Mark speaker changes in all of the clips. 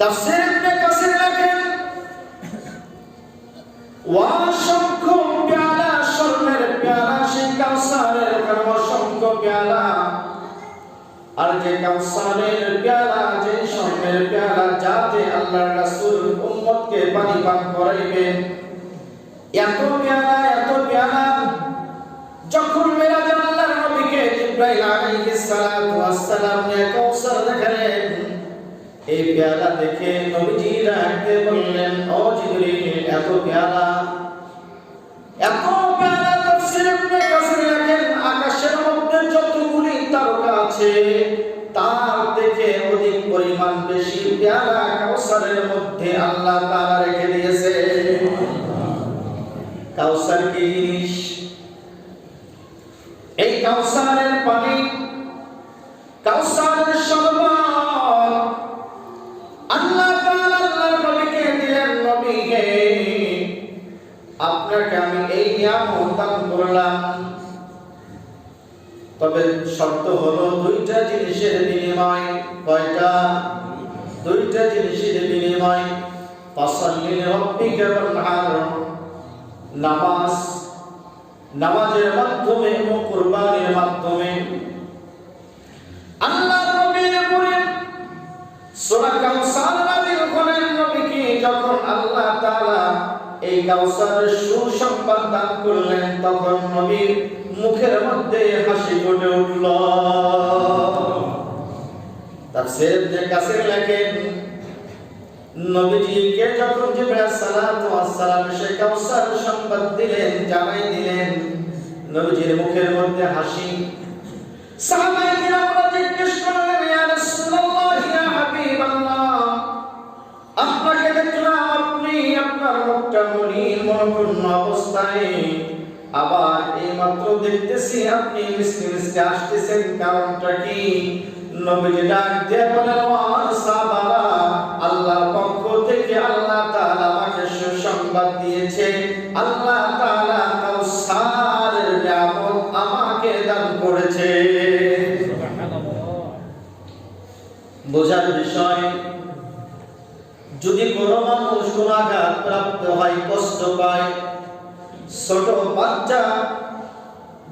Speaker 1: তাফসীর ইবনে কাসির লেখেন অসংখ্য পেয়ালা, স্বর্ণের পেয়ালা, সেই কাউসারের অসংখ্য পেয়ালা, আর যে কাউসারের পেয়ালা, যে স্বর্ণের পেয়ালা, যাতে আল্লাহর রাসূল উম্মতকে পানি পান করাইবেন, এত পেয়ালা, এত পেয়ালা। যখন মেরাজে আল্লাহর নবীকে জিবরাইল আলাইহিস সালাতু ওয়াস সালাম নিয়ে কাউসার দেখালেন, এই পেয়ালা দেখে নবীজি রাখতে বললেন, ও জিবরিল, এত পেয়ালা, এত পেয়ালা। তাফসীর ইবনে কাসির লেখেন আকাশের মধ্যে যতগুলি তারকা আছে তার থেকে অধিক পরিমাণ বেশি পেয়ালা কাউসারের মধ্যে আল্লাহ তাআলা রেখে দিয়েছে। কাউসার কি জিনিস? এই কাউসারের পানি, কাউসারের শরবত আল্লাহ তাআলা আল্লাহর নবীকে দিলেন। নবীকে, আপনাকে আমি এই নিয়ামত দান করলাম, তবে শর্ত হলো দুইটা জিনিসের বিনিময়। কয়টা? দুইটা জিনিসের বিনিময়। ফাসাল্লি লিরাব্বিকা ওয়ানহার, নামাজ, নামাজের মাধ্যমে ও কুরবানির মাধ্যমে। আল্লাহ নবীর উপরে সূরা কাউসার নাযিল করেন। নবীকে যখন আল্লাহ তাআলা এই কাউসারের সুসংবাদ দান করলেন, তখন নবীর মুখের মধ্যে হাসি ফুটে উঠল। তাফসীর ইবনে কাসির লেখেন নবীজিকে যখন জিবরাইল সালাতু ওয়াস সালাম সেই কাউসার সংবাদ দিলেন, জানাই দিলেন, নবীজির মুখের মধ্যে হাসি। সাহাবায়ে কিরামরা জিজ্ঞেস করলেন, ইয়া রাসূলুল্লাহ, ইয়া হাবিবাল্লাহ, আপনাকে দেখলাম আপনি আপনার মুখটা মলিন মনক্ষুণ্ণ অবস্থায়, আবার এইমাত্র দেখতেছি আপনি মিষ্টি মিষ্টি আসতেছেন, কারণটা কি? নবীজি ডাক দিয়ে বলেন, ও আমার সাহাবারা, আল্লাহর পক্ষ থেকে আল্লাহ তাআলা আমাকে সুসংবাদ দিয়েছে। আল্লাহ তাআলা কাউসারের নিয়ামত আমাকে দান করেছে। বোঝার বিষয়, যদি কোনো মানুষ কোনো আঘাত প্রাপ্ত হয়, কষ্ট পায়, ছোট বাচ্চা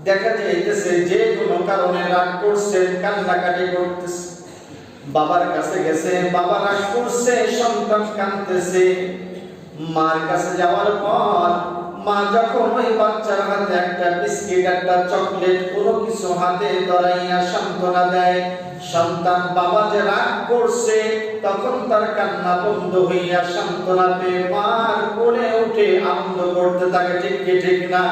Speaker 1: দেখা যাইতেছে যে কোনো কারণে রাগ করছে, কান্নাকাটি করতেছে, বাবার কাছে গেছে, বাবা রাগ করছে, সন্তান কাঁদতেছে, মার কাছে যাওয়ার পর মা যখন ওই বাচ্চার হাতে একটা বিস্কিট, একটা চকলেট, কোনো কিছু হাতে ধরাইয়া সান্ত্বনা দেয়, সন্তান বাবা যে রাগ করছে তখন তার কান্না বন্ধ হইয়া সান্ত্বনা পেয়ে মার কোলে উঠে আনন্দ করতে থাকে। ঠিক কি ঠিক না?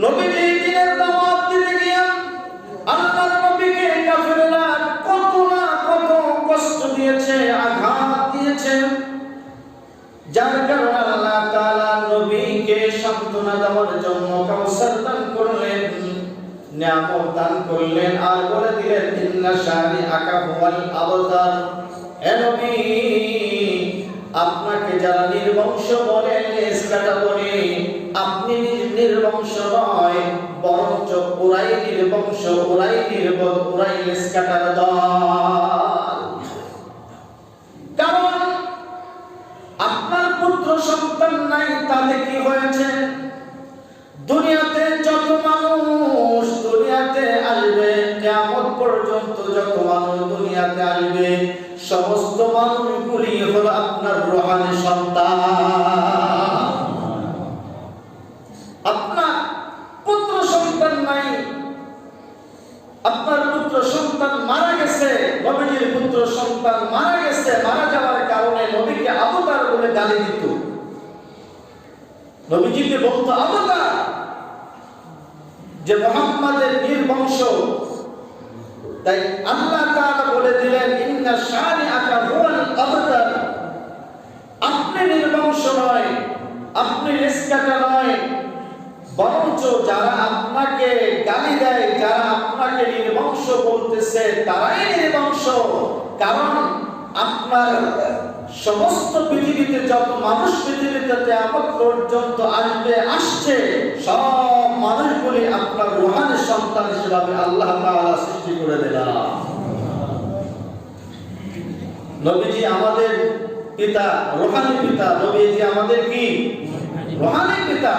Speaker 1: নবীজি দিনের দাওয়াত দিতে গিয়া আল্লাহর নবীকে কাফেররা কত না কত কষ্ট দিয়েছে, আঘাত দিয়েছে, যার কারণে আল্লাহ তাআলা নবীকে সান্ত্বনা দেওয়ার জন্য কাউসার দান করলেন, নিয়ামত দান করলেন, আর বলে দিলেন, ইন্না শানিআকা হুয়াল আবতার। হে নবী, আপনাকে যারা নির্বংশ বলে, লেজকাটা বলে, আপনি নির্বংশ নয়, বরঞ্চ ওরাই নির্বংশ, ওরাই নির্বোধ, ওরাই লেজকাটার দল। কারণ আপনার পুত্র সন্তান নাই, তাতে কি হয়েছে? দুনিয়াতে যত মানুষ দুনিয়াতে আসবে, কিয়ামত পর্যন্ত যত মানুষ দুনিয়াতে আসবে, সমস্ত মানুষগুলি হলো আপনার রূহানি সন্তান। আপনার পুত্র সন্তান নাই, আপনার পুত্র সন্তান মারা গেছে, নবীজির পুত্র সন্তান মারা গেছে, মারা যাওয়ার কারণে নবীকে আবতার বলে গালি দিত, নবীজিকে বলতো আবতার, যে মুহাম্মাদের নির্বংশ। তাই আল্লাহ তাআলা বলে দিলেন, ইন্না শানিআকা হুয়াল আবতার, আপনি নির্বংশ নয়, আপনি লেজকাটা নয়, বরঞ্চ যারা আপনাকে গালি দেয়, যারা আপনাকে নির্বংশ বলতেছে, তারাই নির্বংশ। কারণ আপনার সমস্ত পৃথিবীতে যত মানুষ পৃথিবীতে কিয়ামত পর্যন্ত আসছে, সব মানুষগুলি আপনার রূহানি সন্তান হিসেবে আল্লাহ তাআলা সৃষ্টি করে দিলেন। নবীজি আমাদের পিতা, রূহানি পিতা। নবীজি আমাদের কি? রূহানি পিতা।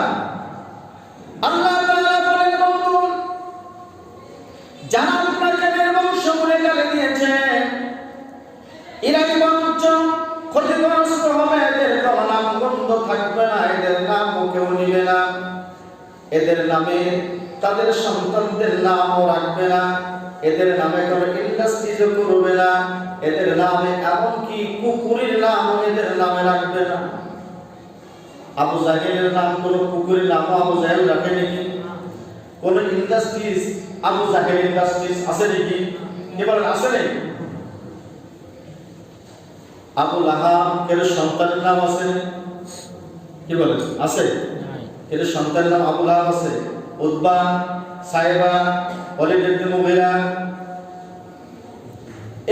Speaker 1: আল্লাহ তাআলা বলেন, বন্ধু যারা আপনাকে বংশ বলে গালি দিয়েছে, এরাই বরঞ্চ ক্ষতিগ্রস্ত হবে। এদের কোনো নাম গন্ধ থাকবে না, এদের নাম কেউ নিবে না, এদের নামে তাদের সন্তানদের নামও রাখবে না, এদের নামে কোনো ইন্ডাস্ট্রিজও করবে না, এদের নামে এমনকি কুকুরের নাম এদের নামে রাখবে না। আবু জাহেলের নাম কোনো কুকুরের নামও আবু জাহেল রাখে নাকি? কোন ইন্ডাস্ট্রিজ আবু জাহেল ইন্ডাস্ট্রিজ আছে নাকি? এবার আছে নাকি? আবু লাহাব এর সন্তানের নাম আছে? কি বলেন আছে? এর সন্তানের নাম আবু লাহাব আছে। উতবা, সাইবা, ওয়ালিদ ইবনে মুগীরা,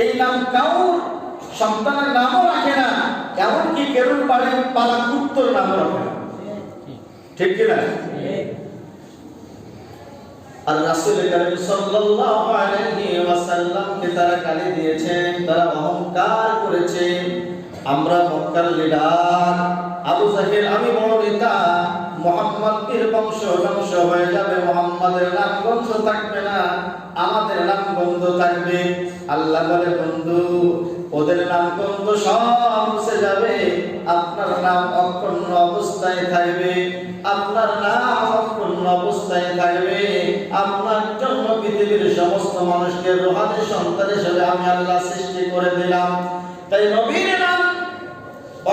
Speaker 1: এই নাম কাউর সন্তানের নামও রাখে না, এমনকি কেউ বাড়ির পালা কুত্তর নামও রাখে না। ঠিক কিনা? আর রাসূল কারীম সাল্লাল্লাহু আলাইহি ওয়াসাল্লামকে তারা গালি দিয়েছেন, তারা অহংকার করেছে। আমরা মক্কার লিডার আবু জাহেল, আমি বড় নেতা, মুহাম্মাদের বংশ ধ্বংস হয়ে যাবে, মুহাম্মাদের নাম গন্ধ থাকবে না, আমাদের নাম গন্ধ থাকবে। আল্লাহ বলে, বন্ধু ওদের নাম গন্ধ সব মুছে যাবে, আপনার নাম অক্ষুণ্ণ অবস্থায় থাকবে, আপনার নাম অক্ষুণ্ণ অবস্থায় থাকবে। আপনার জন্য পৃথিবীর সমস্ত মানুষকে রূহানি সন্তান হিসেবে আমি আল্লাহ সৃষ্টি করে দিলাম। তাই নবীর নাম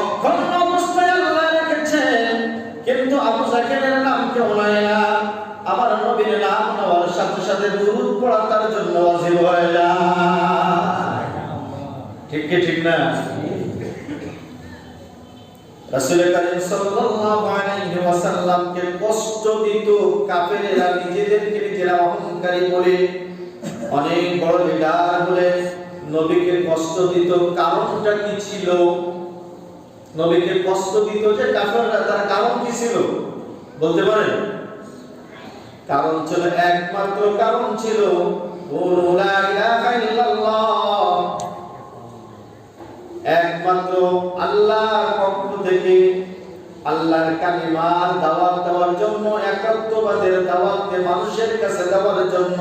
Speaker 1: অক্ষুণ্ণ অবস্থায় আল্লাহ রেখেছেন, কিন্তু আবু জাহেলের নাম কেউ নেয় না। আমার নবীর নাম নেওয়ার সাথে সাথে দুরূদ পড়া তার জন্য ওয়াজিব হয়ে যায়। ঠিক কি ঠিক না? রাসূল কারীম সাল্লাল্লাহু আলাইহি ওয়াসাল্লামকে কষ্ট দিত কাফেররা, নিজেদেরকে নিজেরা অহংকারী বলে, অনেক বড় লিডার বলে নবীকে কষ্ট দিত। কারণটা কি ছিল? নবীকে কষ্ট দিত যে কাফেররা, তার কারণ কি ছিল বলতে পারেন? কারণ ছিল, একমাত্র কারণ ছিল লা ইলাহা ইল্লাল্লাহ, একমাত্র আল্লাহর পক্ষ থেকে আল্লাহর কালিমার দাওয়াত দেওয়ার জন্য, একাত্মবাদের দাওয়াত মানুষের কাছে দেওয়ার জন্য,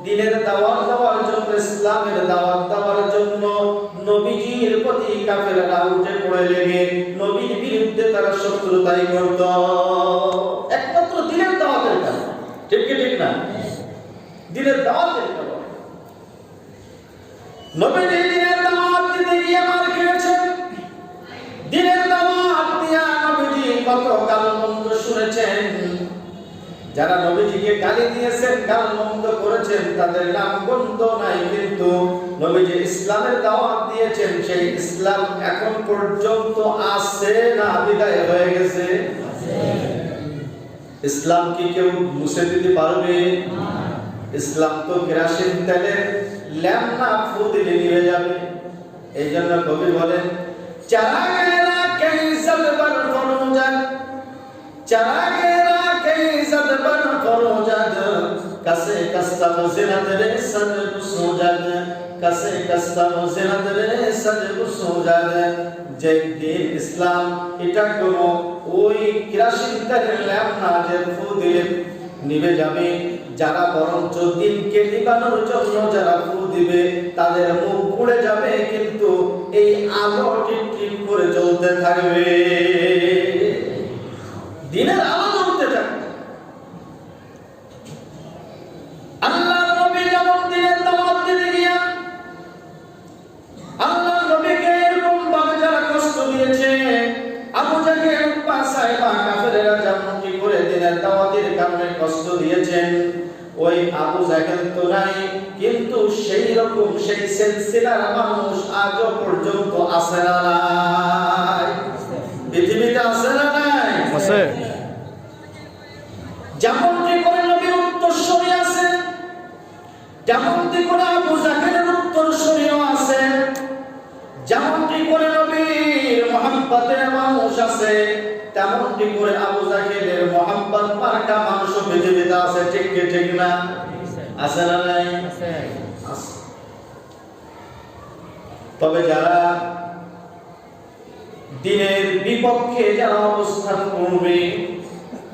Speaker 1: দ্বীনের দাওয়াত দেওয়ার জন্য, ইসলামের দাওয়াত দেওয়ার জন্য নবীজির প্রতি কাফেররা উঠে পড়ে লেগে নবীর বিরুদ্ধে তারা শত্রুতাই করত, একমাত্র দ্বীনের দাওয়াতের কারণে। ঠিক কি ঠিক না? দ্বীনের দাওয়াতের কারণে নবীজি দ্বীনের দাওয়াত দিতে গিয়ে মার খেয়েছেন। দ্বীনের দাওয়াত দিয়া নবীজি কত গালমন্দ শুনেছেন। যারা নবীজিকে গালি দিয়েছেন, গালমন্দ করেছেন, তাদের নাম গন্ধ নাই, কিন্তু নবীজি ইসলামের দাওয়াত দিয়েছেন, সেই ইসলাম এখন পর্যন্ত আছে না বিদায় হয়ে গেছে? ইসলাম কি কেউ মুছে দিতে পারবে? ইসলাম তো কেরোসিন তেলের ল্যাম্প না, ফু দিলে নিভে যাবে। এই জন্য কবি বলেন, চারাগেরা কাইসাদ বর ফরজাদ, চারাগেরা কাইসাদ বর ফরজাদ, কাসে কাস্তাম জিনাত রে সজব সুজাদ, কাসে কাস্তাম জিনাত রে সজব সুজাদ। যেদিন ইসলাম এটা কোনো ওই কেরোসিন তেলের ল্যাম্প না যে ফু দিলে নিভে যাবে, যারা বরঞ্চ দিনকে নিবানোর জন্য যারা ফু দিবে তাদের মুখ পুড়ে যাবে, কিন্তু এই আলো টিপটিপ করে জ্বলতে থাকবে, দিনের আলো জ্বলতে থাকবে। আল্লাহ নবী যেমন দিনের দাওয়াত দিতে গিয়া আল্লাহ নবীকে এরকম ভাবে যারা কষ্ট দিয়েছে, আবু জাহেল, উতবা, সাইবা, কাফেররা যেমন কি করে দিনের দাওয়াতের কারণে কষ্ট দিয়েছেন, ওই আবু জাহেল তো নাই, কিন্তু সেই রকম সেই সিলসিলার মানুষ আজও পর্যন্ত আছে না নাই? পৃথিবীতে আছে না নাই? আছে। যেমন কি করে নবীর উত্তরসূরি আছে, যেমন কি করে আবু জাহেলের উত্তরসূরিও আছে, যেমন কি করে নবীর মুহাব্বতের মানুষ আছে, তেমন কি করে আবু জাহেলের মুহাব্বত মার্কা মানুষও পৃথিবীতে আছে। ঠিক কি ঠিক না? আছে না নাই? আছে। তবে যারা দ্বীনের বিপক্ষে যারা অবস্থান করবে,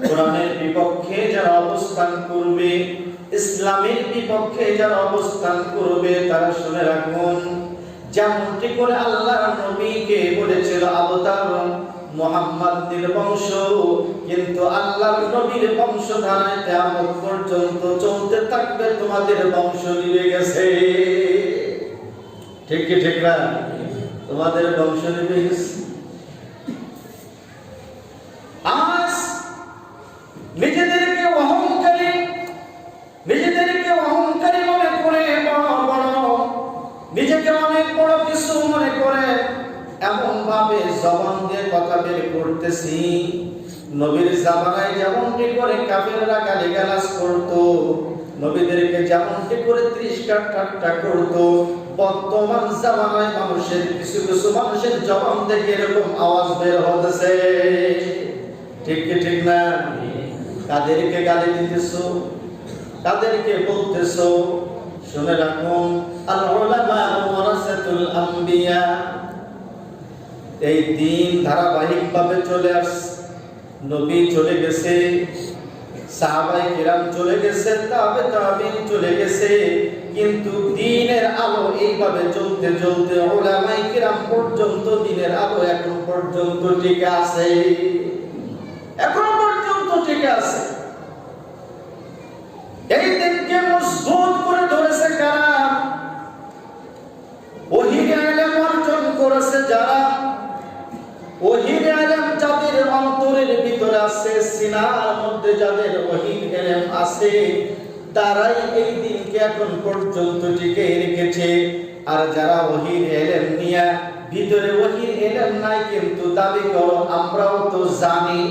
Speaker 1: কোরআনের বিপক্ষে যারা অবস্থান করবে, ইসলামের বিপক্ষে যারা অবস্থান করবে, তারা শুনে রাখুন, যেমনটি করে আল্লাহর নবীকে বলেছিল আবতার মুহাম্মদ নির্বংশ, কিন্তু আল্লাহর নবীর বংশধারায় কিয়ামত পর্যন্ত চলতে থাকবে, তোমাদের বংশ নিভে গেছে। ঠিক কি ঠিক না? তোমাদের বংশ নিভে গেছে। আজ নিজেদেরকে অহংকারী মনে করে, নিজেকে অনেক বড় কিছু মনে করে এমন ভাবে জবান দিয়ে কথা বের করতেছি, নবীর জামানায় যেমনটি করে কাফেররা গালিগালাজ করত, নবীদেরকে যেমনটি করে তিরস্কার ঠাট্টা করত, বর্তমান জামানায় মানুষের কিছু কিছু মানুষের জবান থেকে এরকম আওয়াজ বের হতেছে। ঠিক কি ঠিক না? কাদেরকে গালি দিতেছো, কাদেরকে বলতেছো? শুনে রাখুন, আল উলামা ওয়ারাসাতুল আম্বিয়া। এই দিন ধারাবাহিকভাবে চলে আসছে। নবী চলে গেছে, সাহাবায়ে কিরাম চলে গেছে, তাবেঈন চলে গেছে, কিন্তু দ্বীনের আলো এইভাবে চলতে চলতে উলামায়ে কিরাম পর্যন্ত দ্বীনের আলো এখন পর্যন্ত টিকে আছে। এখন পর্যন্ত টিকে আছে। এই দিনকে মজবুত করে ধরেছে কারা? ওহীর ইলম অর্জন করেছে যারা, ওহীর ইলম যাদের অন্তরের ভিতরে আছে, সিনার মধ্যে যাদের ওহীর ইলম আছে, তারাই এই দিনকে এখন পর্যন্ত টিকে রেখেছে। আর যারা ওহীর ইলম নিয়ে ভিতরে ওহীর ইলম নাই কিন্তু দাবি করো আমরাও তো জানি,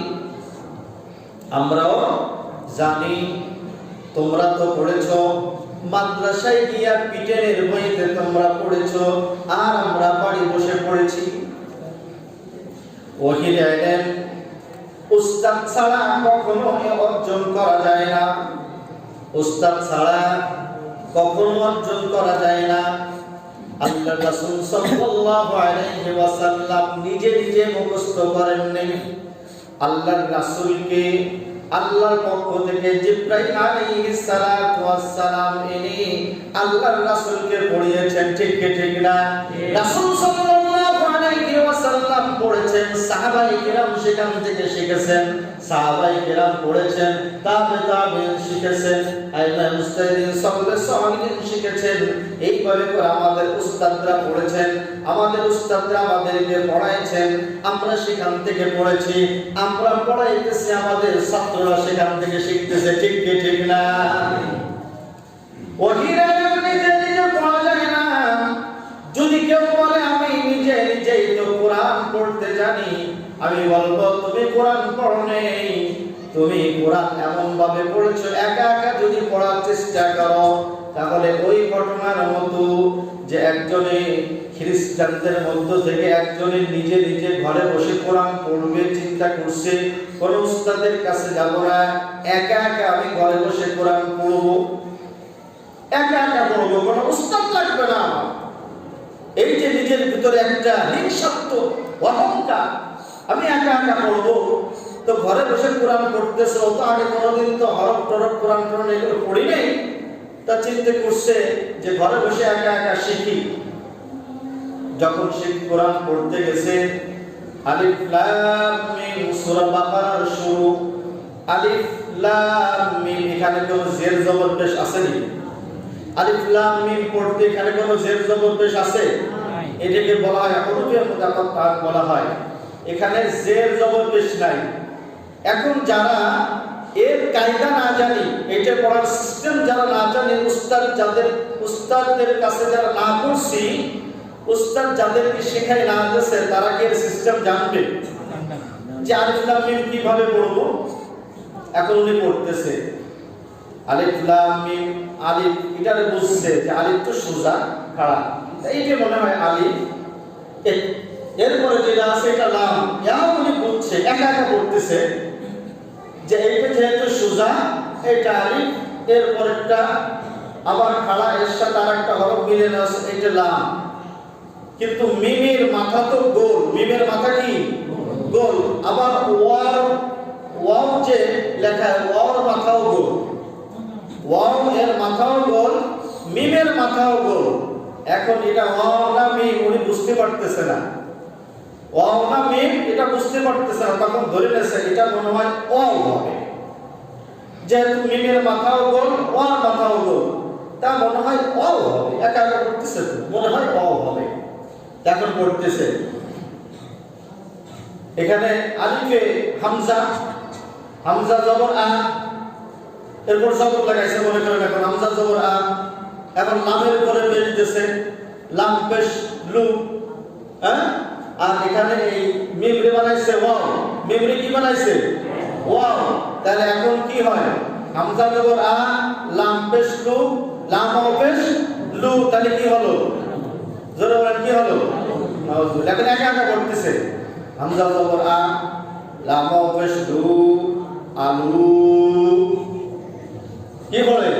Speaker 1: আমরাও জানি, তোমরা তো পড়েছো মাদ্রাসায় গিয়া পিটেনের বইতে তোমরা পড়েছো, আর আমরা বাড়ি বসে পড়েছি। ওহীর ইলম উস্তাদ ছাড়া কখনো অর্জন করা যায় না, উস্তাদ ছাড়া কখনো অর্জন করা যায় না। আল্লাহর রাসূল সাল্লাল্লাহু আলাইহি ওয়াসাল্লাম নিজে নিজে মুখস্থ করেননি, আল্লাহর রাসূলকে আল্লাহর পক্ষ থেকে জিবরাইল আলাইহিস সালাতু ওয়াস সালাম এনে আল্লাহর রাসূলকে পড়িয়েছেন। ঠিক কি ঠিক না? রাসূল সাল্লাল্লাহু আলাইহি ওয়াসাল্লাম পড়েছেন, সাহাবায়ে কিরাম সেখান থেকে শিখেছেন, সাহাবায়ে কিরাম পড়েছেন, তাবেঈন শিখেছেন, আইমা মুস্তাহিদিন সালিহিন শিখেছেন। এইভাবে করে আমাদের উস্তাদরা পড়েছেন, আমাদের উস্তাদরা আমাদেরকে পড়াইছেন, আমরা সেখান থেকে পড়েছি, আমরা পড়াইতেছি, আমাদের ছাত্ররা সেখান থেকে শিখতেছে। ঠিক কি ঠিক না? ওহীর ইলম নিজে নিজে পড়া যায় না। যদি কেউ বলে আমি নিজে নিজেই তো কোরআন পড়তে জানি, আমি বলবো তুমি কোরআন পড়ো নাই, তুমি কোরআন এমন ভাবে পড়েছো, একা একা যদি পড়ার চেষ্টা করো তাহলে ওই ঘটনার মতো যে একজনে খ্রিস্টানদের মধ্য থেকে একজনে নিজে নিজে ঘরে বসে কোরআন পড়বে চিন্তা করছে, কোন উস্তাদের কাছে যাব না, একা একা আমি ঘরে বসে কোরআন পড়বো, একা একা পড়বো, কোনো উস্তাদ লাগবে না। এই যে নিজের ভিতরে একটা হিংসাত্মক অহংকার, আমি একা একা পড়বো, তো ঘরে বসে কোরআন পড়তেছে, তো আগে কোনোদিন তো হরফ টরফ কোরআন টরফ এগুলো পড়ি নাই, তা চিন্তা করছে যে ঘরে বসে একা একা শিখি। যখন সে কোরআন পড়তে গেছে, আলিফ লাম মিম সূরা বাকারার শুরু, আলিফ লাম মিম, এখানে কোনো জের জবর পেশ আছে নি? আলিফ লাম মিম পড়তে এখানে কোনো জের জবর পেশ আছে? এটাকে বলা হয় হুরুফে মুকাত্তাআত বলা হয়, এখানে জের জবর পেশ নাই। এখন যারা এর কায়দা না জানি, এটা পড়ার সিস্টেম যারা না জানে, উস্তাদদের কাছে যারা না করছি, উস্তাদ যাদেরকে শেখায় না দিয়েছে, তারা কি এর সিস্টেম জানবে যে আলিফ লাম মিম কিভাবে পড়বো? এখন উনি পড়তেছে আলিফ লাম মিম, আলিফ এটারে বুঝছে যে আলিফ তো সোজা খাড়া, এইটা মনে হয় আলিফ, এরপরে যেটা আছে এটা লাম, এমন উনি বুঝছে, একা একা পড়তেছে যে এইটা যেহেতু সোজা, এটা আলিফ, এরপরেরটা আবার খাড়া, এর সাথে আর একটা হরফ মিলে আছে, এটা লাম। কিন্তু মিমের মাথা তো গোল, মিমের মাথা কি গোল, আবার ওয়াও যে লেখা ওয়াওর মাথাও গোল, ওয়াও এর মাথাও গোল, মিমের মাথাও গোল। এখন এটা ওয়াও না মিম উনি বুঝতে পারতেছে না, ওয়াও না মিম এটা বুঝতে পারতেছে না, তখন ধরে নেছে এটা মনে হয় ওয়াও হবে, যেহেতু মিমের মাথাও গোল ওয়ার মাথাও গোল, তা মনে হয় ওয়াও হবে, একা একা করতেছে তো মনে হয় ওয়াও হবে। এখন পড়তেছে এখানে আলিফে হামজা, হামজা জবর আ, এরপর জবর লাগাইছে মনে করেন, এখন হামজা জবর আ, এখন লামের উপরে পেশ দিতেছে লাম পেশ লু, হ্যাঁ, আর এখানে এই মিমরি বানাইছে ওয়াও, মিমরি কি বানাইছে ওয়াও, তাহলে এখন কি হয় হামজা জবর আ, লাম পেশ লু, লাম পেশ লু, তাহলে কি হলো জোরে বলেন কি হলো, এখন একা একা করতেছে হামজা জবর আ, লাম পেশ লু, আলু, কি বলে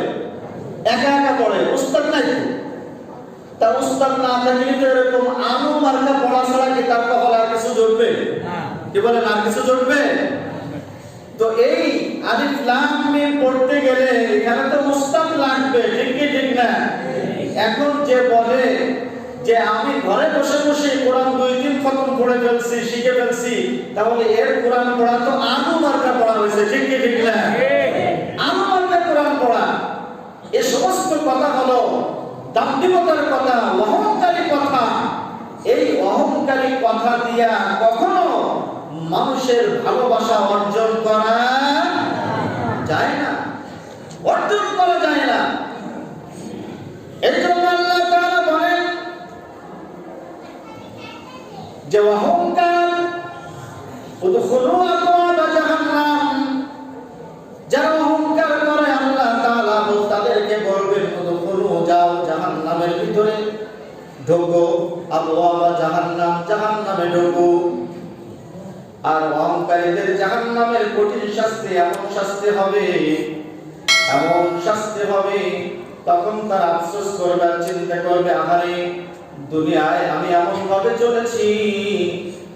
Speaker 1: একা একা পড়ে, উস্তাদ নাই তার, উস্তাদ না থাকলে তো এরকম আলু মার্কা পড়া ছাড়া কি তার কপালে আর কিছু জড়বে, কি বলেন আর কিছু জড়বে? তো এই আলিফ লাম মিম পড়তে গেলে এখানে তো উস্তাদ লাগবে, ঠিক কি ঠিক না? এখন যে বলে যে আমি ঘরে বসে বসে কোরআন 2-3 খতম পড়ে ফেলছি, শিখে ফেলছি, তাহলে এর কোরআন পড়া তো আলু মার্কা পড়া হয়েছে, ঠিক কি ঠিক না? আলু মার্কা কোরআন পড়া, এই সমস্ত কথা হলো দাম্ভিকতার কথা, অহংকারী কথা। এই অহংকারী কথা দিয়া কখনো মানুষের ভালোবাসা অর্জন করা যায় না, অর্জন করা যায় না। এই জন্য আল্লাহ তাআলা বলেন যে অহংকার উদখুলু আবওয়াবা জাহান্নাম, যারা অহংকার করে আল্লাহ তাআলা তাদেরকে বলবেন উদখুলু যাও জাহান্নামের ভিতরে ঢোকো, আবওয়াবা জাহান্নাম, জাহান্নামে ঢোকো। আর অহংকারীদের জাহান্নামের কঠিন শাস্তি, এমন শাস্তি হবে, এমন শাস্তি হবে, তখন তারা আফসোস করবে, চিন্তা করবে আহারে দুনিয়ায় আমি এমন ভাবে চলেছি,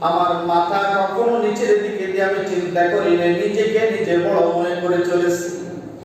Speaker 1: আমার মাথা কখনো নিচের দিকে দিয়ে আমি চিন্তা করি না, নিজেকে নিজে বড় মনে করে চলেছি।